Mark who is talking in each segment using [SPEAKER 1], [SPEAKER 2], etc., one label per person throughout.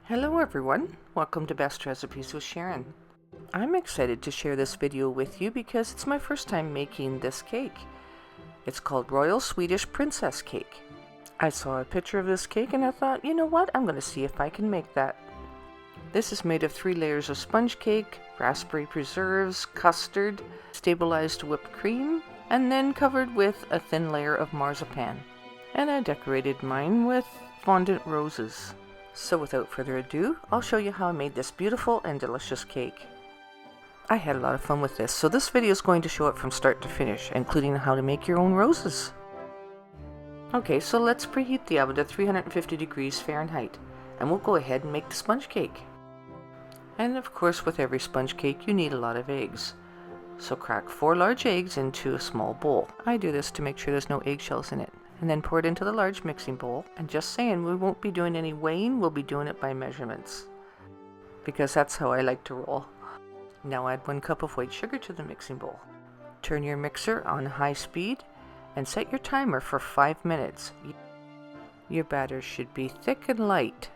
[SPEAKER 1] Hello everyone, welcome to Best Recipes with Sharon. I'm excited to share this video with you because it's my first time making this cake. It's called Royal Swedish Princess Cake. I saw a picture of this cake and I thought, you know what, I'm going to see if I can make that. This is made of 3 layers of sponge cake, raspberry preserves, custard, stabilized whipped cream, and then covered with a thin layer of marzipan. And I decorated mine with fondant roses. So without further ado, I'll show you how I made this beautiful and delicious cake. I had a lot of fun with this, so this video is going to show it from start to finish, including how to make your own roses. Okay, so let's preheat the oven to 350 degrees Fahrenheit, and we'll go ahead and make the sponge cake. And of course, with every sponge cake, you need a lot of eggs. So crack 4 large eggs into a small bowl. I do this to make sure there's no eggshells in it. And then pour it into the large mixing bowl. And just saying, we won't be doing any weighing, we'll be doing it by measurements. Because that's how I like to roll. Now add 1 cup of white sugar to the mixing bowl. Turn your mixer on high speed and set your timer for 5 minutes. Your batter should be thick and light,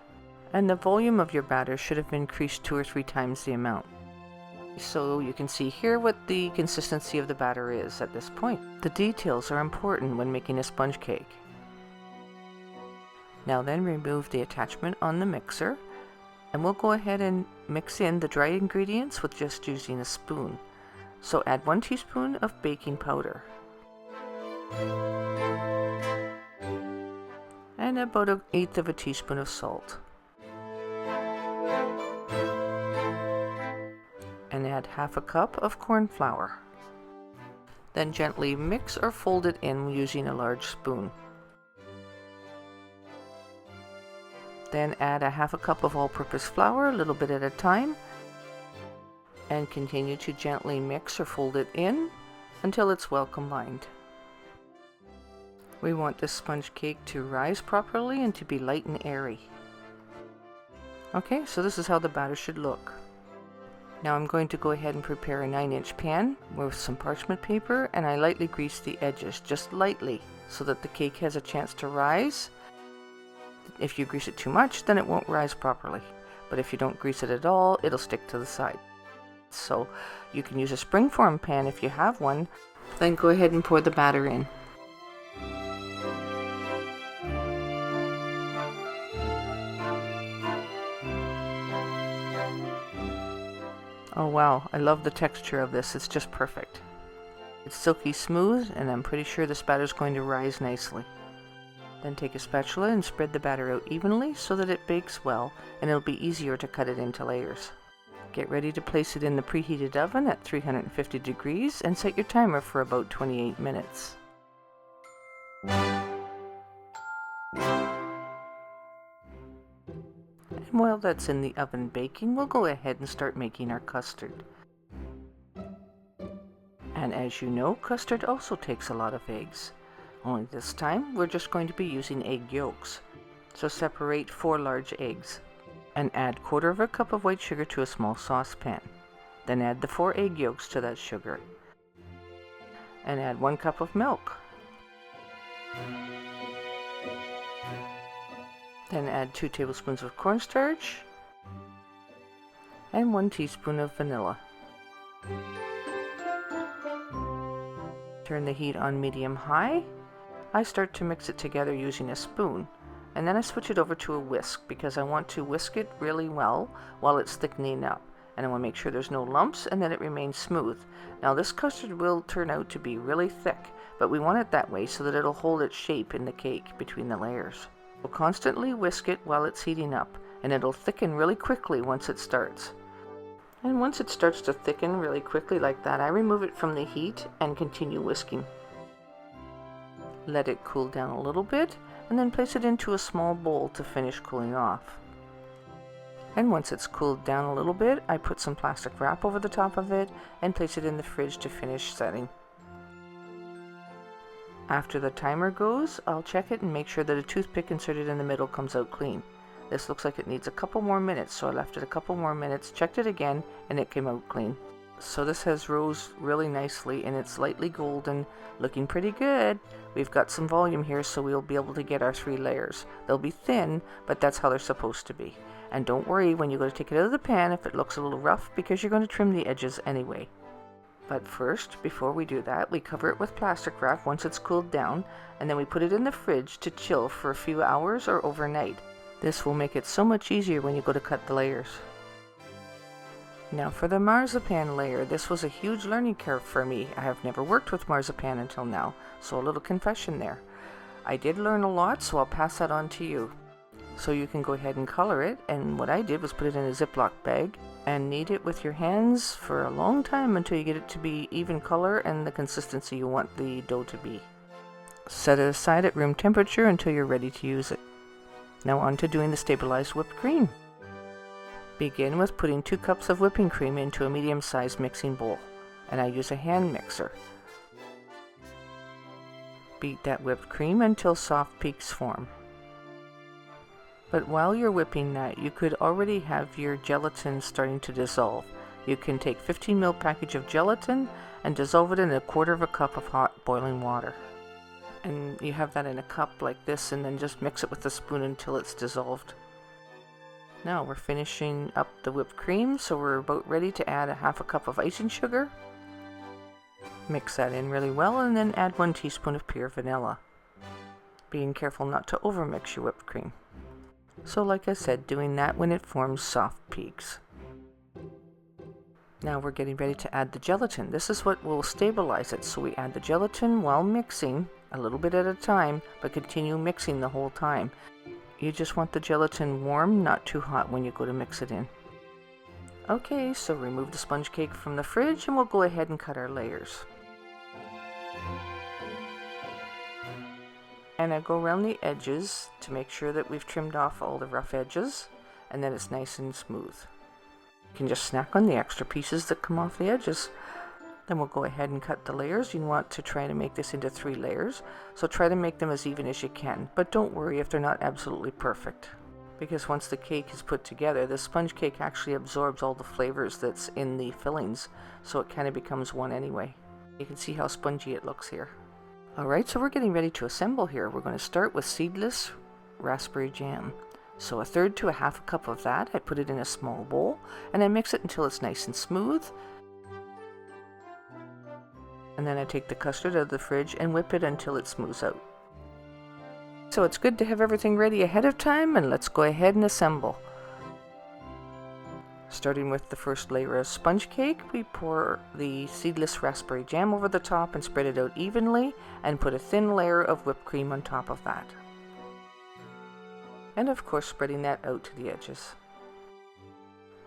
[SPEAKER 1] and the volume of your batter should have increased 2 or 3 times the amount. So you can see here what the consistency of the batter is at this point. The details are important when making a sponge cake. Now then, remove the attachment on the mixer, and we'll go ahead and mix in the dry ingredients with just using a spoon. So add 1 teaspoon of baking powder and about 1/8 of a teaspoon of salt. And add 1/2 cup of corn flour. Then gently mix or fold it in using a large spoon. Then add 1/2 cup of all-purpose flour, a little bit at a time, and continue to gently mix or fold it in until it's well combined. We want this sponge cake to rise properly and to be light and airy. Okay, so this is how the batter should look. Now I'm going to go ahead and prepare a 9-inch pan with some parchment paper, and I lightly grease the edges, just lightly, so that the cake has a chance to rise. If you grease it too much, then it won't rise properly. But if you don't grease it at all, it'll stick to the side. So you can use a springform pan if you have one. Then go ahead and pour the batter in. Oh wow, I love the texture of this, it's just perfect. It's silky smooth, and I'm pretty sure this batter is going to rise nicely. Then take a spatula and spread the batter out evenly so that it bakes well, and it'll be easier to cut it into layers. Get ready to place it in the preheated oven at 350 degrees and set your timer for about 28 minutes. And while that's in the oven baking, we'll go ahead and start making our custard. And as you know, custard also takes a lot of eggs. Only this time, we're just going to be using egg yolks. So separate 4 large eggs and add 1/4 cup of white sugar to a small saucepan. Then add the 4 egg yolks to that sugar. And add 1 cup of milk. Then add 2 tablespoons of cornstarch and 1 teaspoon of vanilla. Turn the heat on medium-high. I start to mix it together using a spoon, and then I switch it over to a whisk because I want to whisk it really well while it's thickening up. And I want to make sure there's no lumps and that it remains smooth. Now this custard will turn out to be really thick, but we want it that way so that it'll hold its shape in the cake between the layers. We'll constantly whisk it while it's heating up, and it'll thicken really quickly once it starts. And once it starts to thicken really quickly like that, I remove it from the heat and continue whisking. Let it cool down a little bit, and then place it into a small bowl to finish cooling off. And once it's cooled down a little bit, I put some plastic wrap over the top of it and place it in the fridge to finish setting. After the timer goes, I'll check it and make sure that a toothpick inserted in the middle comes out clean. This looks like it needs a couple more minutes, so I left it a couple more minutes, checked it again, and it came out clean. So this has rose really nicely and it's lightly golden, looking pretty good. We've got some volume here, so we'll be able to get our 3 layers. They'll be thin, but that's how they're supposed to be. And don't worry when you go to take it out of the pan if it looks a little rough, because you're going to trim the edges anyway. But first, before we do that, we cover it with plastic wrap once it's cooled down, and then we put it in the fridge to chill for a few hours or overnight. This will make it so much easier when you go to cut the layers. Now for the marzipan layer, this was a huge learning curve for me. I have never worked with marzipan until now, so a little confession there. I did learn a lot, so I'll pass that on to you. So you can go ahead and color it, and what I did was put it in a Ziploc bag and knead it with your hands for a long time until you get it to be even color and the consistency you want the dough to be. Set it aside at room temperature until you're ready to use it. Now on to doing the stabilized whipped cream. Begin with putting 2 cups of whipping cream into a medium-sized mixing bowl, and I use a hand mixer. Beat that whipped cream until soft peaks form. But while you're whipping that, you could already have your gelatin starting to dissolve. You can take 15 ml package of gelatin and dissolve it in 1/4 cup of hot boiling water. And you have that in a cup like this, and then just mix it with a spoon until it's dissolved. Now we're finishing up the whipped cream, so we're about ready to add 1/2 cup of icing sugar. Mix that in really well, and then add 1 teaspoon of pure vanilla. Being careful not to overmix your whipped cream. So like I said, doing that when it forms soft peaks. Now we're getting ready to add the gelatin. This is what will stabilize it, so we add the gelatin while mixing, a little bit at a time, but continue mixing the whole time. You just want the gelatin warm, not too hot when you go to mix it in. Okay, so remove the sponge cake from the fridge and we'll go ahead and cut our layers. And I go around the edges to make sure that we've trimmed off all the rough edges and that it's nice and smooth. You can just snack on the extra pieces that come off the edges. Then we'll go ahead and cut the layers. You want to try to make this into 3 layers, so try to make them as even as you can, but don't worry if they're not absolutely perfect. Because once the cake is put together, the sponge cake actually absorbs all the flavors that's in the fillings, so it kind of becomes one anyway. You can see how spongy it looks here. Alright, so we're getting ready to assemble here. We're going to start with seedless raspberry jam. So 1/3 to 1/2 cup of that, I put it in a small bowl, and I mix it until it's nice and smooth. And then I take the custard out of the fridge and whip it until it smooths out. So it's good to have everything ready ahead of time, and let's go ahead and assemble. Starting with the first layer of sponge cake, we pour the seedless raspberry jam over the top and spread it out evenly, and put a thin layer of whipped cream on top of that. And of course spreading that out to the edges.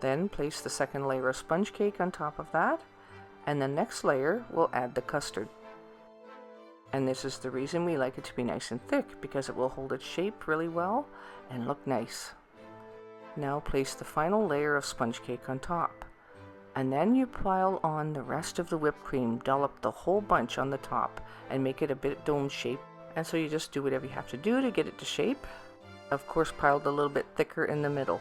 [SPEAKER 1] Then place the second layer of sponge cake on top of that, and the next layer we'll add the custard. And this is the reason we like it to be nice and thick, because it will hold its shape really well and look nice. Now place the final layer of sponge cake on top, and then you pile on the rest of the whipped cream, dollop the whole bunch on the top and make it a bit dome shape. And so you just do whatever you have to do to get it to shape. Of course, piled a little bit thicker in the middle.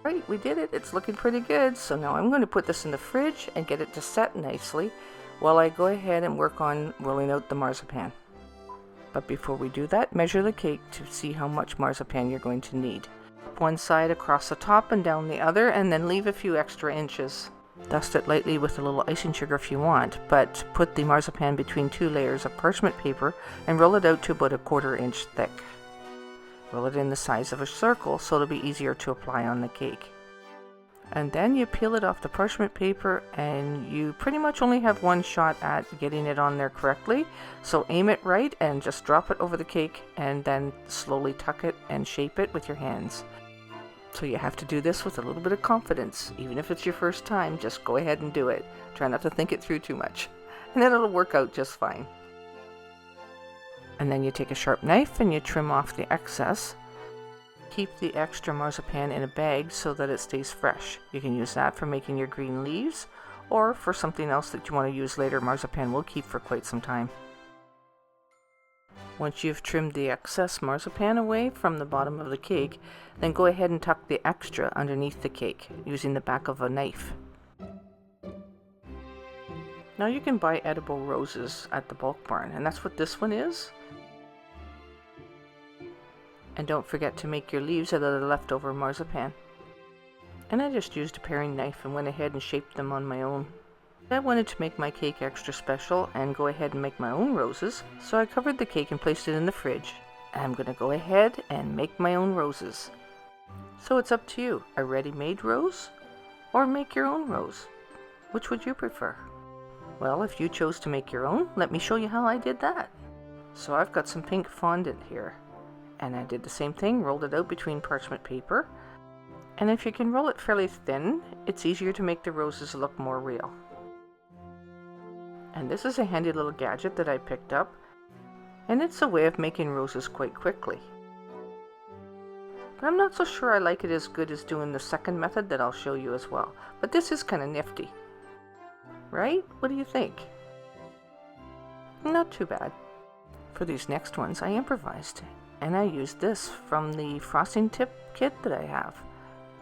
[SPEAKER 1] Right, we did it. It's looking pretty good. So now I'm going to put this in the fridge and get it to set nicely while I go ahead and work on rolling out the marzipan. But before we do that, measure the cake to see how much marzipan you're going to need. One side across the top and down the other, and then leave a few extra inches. Dust it lightly with a little icing sugar if you want, but put the marzipan between 2 layers of parchment paper and roll it out to about 1/4 inch thick. Roll it in the size of a circle so it'll be easier to apply on the cake. And then you peel it off the parchment paper, and you pretty much only have one shot at getting it on there correctly. So aim it right and just drop it over the cake, and then slowly tuck it and shape it with your hands. So you have to do this with a little bit of confidence. Even if it's your first time, just go ahead and do it. Try not to think it through too much, and then it'll work out just fine. And then you take a sharp knife and you trim off the excess. Keep the extra marzipan in a bag so that it stays fresh. You can use that for making your green leaves, or for something else that you want to use later. Marzipan will keep for quite some time. Once you've trimmed the excess marzipan away from the bottom of the cake, then go ahead and tuck the extra underneath the cake using the back of a knife. Now you can buy edible roses at the bulk barn, and that's what this one is. And don't forget to make your leaves out of the leftover marzipan. And I just used a paring knife and went ahead and shaped them on my own. I wanted to make my cake extra special and go ahead and make my own roses, so I covered the cake and placed it in the fridge. I'm going to go ahead and make my own roses. So it's up to you, a ready-made rose or make your own rose. Which would you prefer? Well, if you chose to make your own, let me show you how I did that. So I've got some pink fondant here, and I did the same thing, rolled it out between parchment paper. And if you can roll it fairly thin, it's easier to make the roses look more real. And this is a handy little gadget that I picked up, and it's a way of making roses quite quickly. But I'm not so sure I like it as good as doing the second method that I'll show you as well. But this is kind of nifty. Right? What do you think? Not too bad. For these next ones I improvised, and I used this from the frosting tip kit that I have.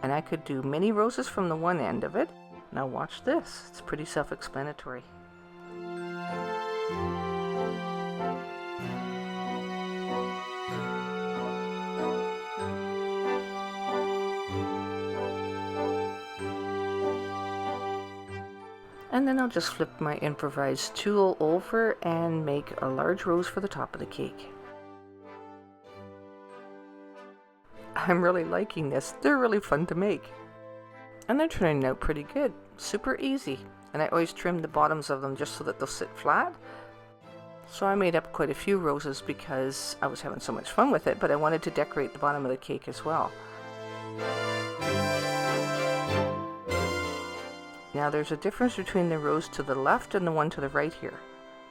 [SPEAKER 1] And I could do mini roses from the one end of it. Now watch this, it's pretty self-explanatory. And then I'll just flip my improvised tool over and make a large rose for the top of the cake. I'm really liking this. They're really fun to make. And they're turning out pretty good. Super easy. And I always trim the bottoms of them just so that they'll sit flat. So I made up quite a few roses because I was having so much fun with it, but I wanted to decorate the bottom of the cake as well. Now there's a difference between the rose to the left and the one to the right here.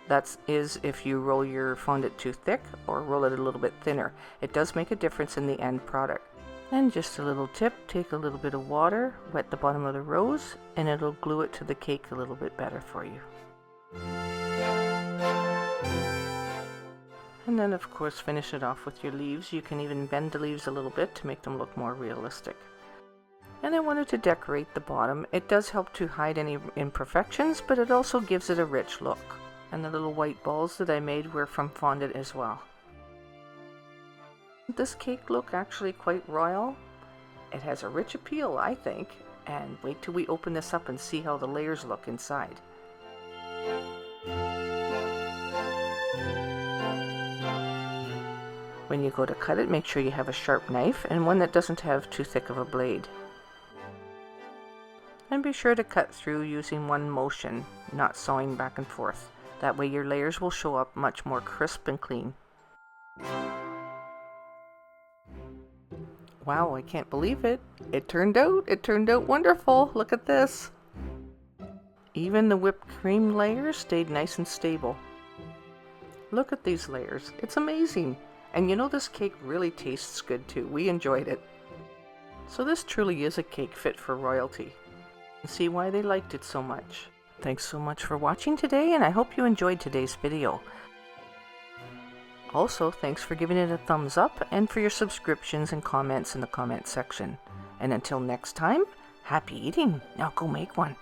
[SPEAKER 1] That is if you roll your fondant too thick or roll it a little bit thinner. It does make a difference in the end product. And just a little tip, take a little bit of water, wet the bottom of the rose, and it'll glue it to the cake a little bit better for you. And then of course finish it off with your leaves. You can even bend the leaves a little bit to make them look more realistic. And I wanted to decorate the bottom. It does help to hide any imperfections, but it also gives it a rich look. And the little white balls that I made were from fondant as well. This cake look actually quite royal. It has a rich appeal, I think, and wait till we open this up and see how the layers look inside. When you go to cut it, make sure you have a sharp knife and one that doesn't have too thick of a blade. And be sure to cut through using one motion, not sawing back and forth. That way your layers will show up much more crisp and clean. Wow, I can't believe it. It turned out wonderful. Look at this. Even the whipped cream layers stayed nice and stable. Look at these layers. It's amazing. And you know, this cake really tastes good too. We enjoyed it. So this truly is a cake fit for royalty. See why they liked it so much. Thanks so much for watching today, and I hope you enjoyed today's video. Also, thanks for giving it a thumbs up and for your subscriptions and comments in the comment section. And until next time, happy eating. Now go make one.